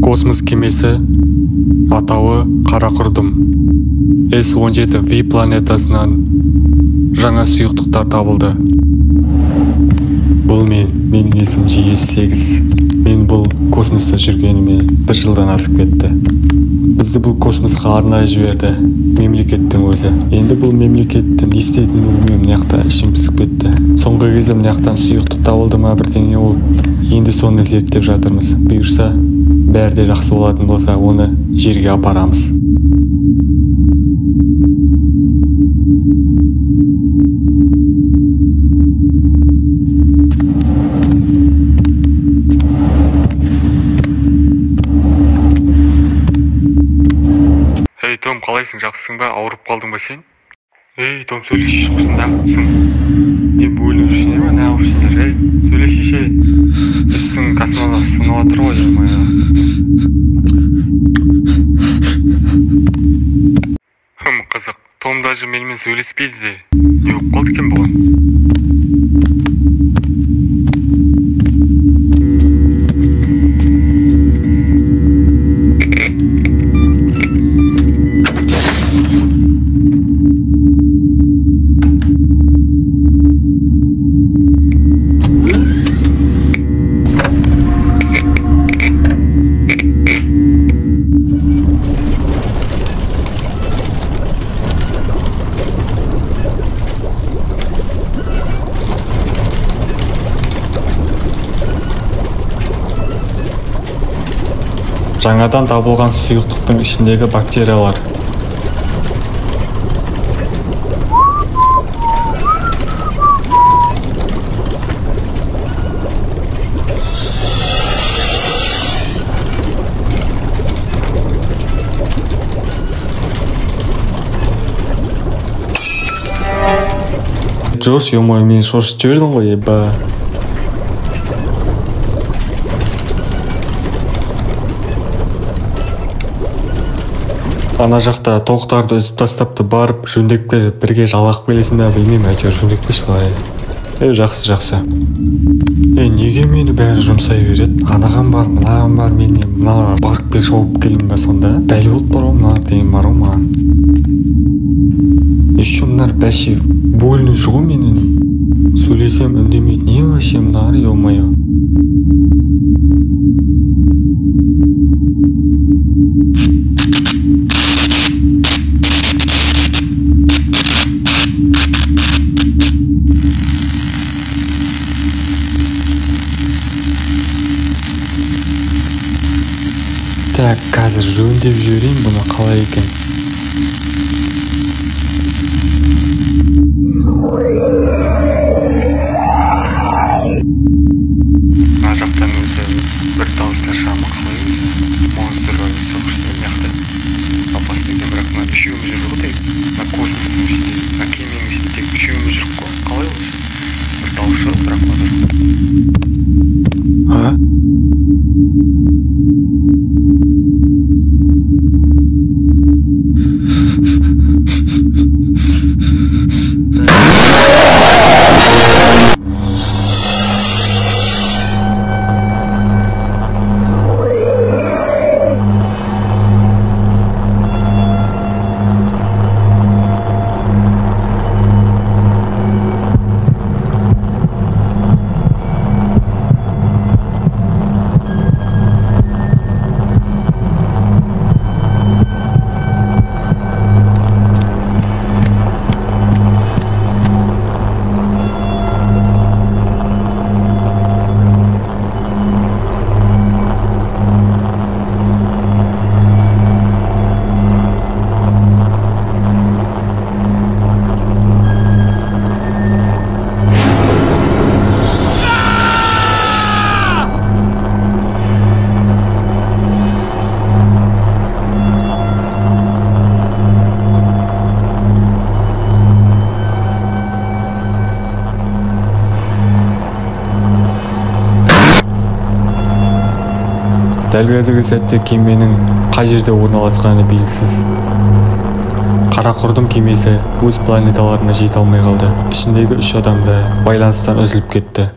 Космос кемесі, атауы Қара құрдым. С-17V планетасынан жаңа сұйықтықтар табылды. Бұл менің есім G8. Мен бұл космоста жүргеніме 1 жылдан асып кетті. Бізді бұл космосқа арнайы жіберді мемлекеттің өзі. Енді бұл мемлекеттің не істейтінін білмеймін, мынаяқта ішім пысып кетті. Соңғы кезде мынаяқтан сұйықтық табылды ма бірдеңе ол. Енді соны зерттеп жатырмыз. Бұйырса, бәрі де жақсы болатын болса, оны жерге апарамыз. Ей, Том, қалайсың, жақсысың ба? Ауырып қалдың ба сен? Ей, Том, сөйлесейші, құсын, нағыпсың? Не бөлініп ішіне ма, нағыпсыңдар? Ей, сөйлесейші. Үстің космонавт сынып отыр ғой, емайға. Қызық, Том даже менімен сөйлеспейді де. Не болып қалды екен бұған? Жаңадан табылған сұйықтықтың ішіндегі бактериялар. Джош, ё-моё, мені шошып жібердің ғой, еба. Ана жақта тоқтарды үзіп тастапты, барып жөндеп келіп, бірге жалғақ келесін бе, білмеймін, әйтеуір жөндеп кеш былай. Жақсы. Неге мені бәрі жұмсай береді? Анаған бар, мынаған бар, мен мыналарға барып кел шауып келім бе сонда? Бәлі болып бар ғой, мыналар деген бар ғой маған. Еще мынар бәші бөліні жұғу менен. Сөйлесем үндемейді, не вообще мынар, ё-моё. Так, қазір жөндеп жіберейін бұны, қалай екен. Ана жақтан өзі бір дауыстар шамы қалай өзі. Монстр ойын соқышты мияқты. Апасты екен, бірақ мына үшеуіміз жүріп ғой, мына космостың ішінде, мына кеменің ішінде тек үшеуіміз жүріп қой. Қалай өзі? Бір дауысы, бірақ мазыр. Дәл қазіргі сәтте кеменің қай жерде орналасқаны белгісіз. Қара құрдым кемесі өз планеталарына жете алмай қалды. Ішіндегі 3 адам да байланыстан үзіліп кетті.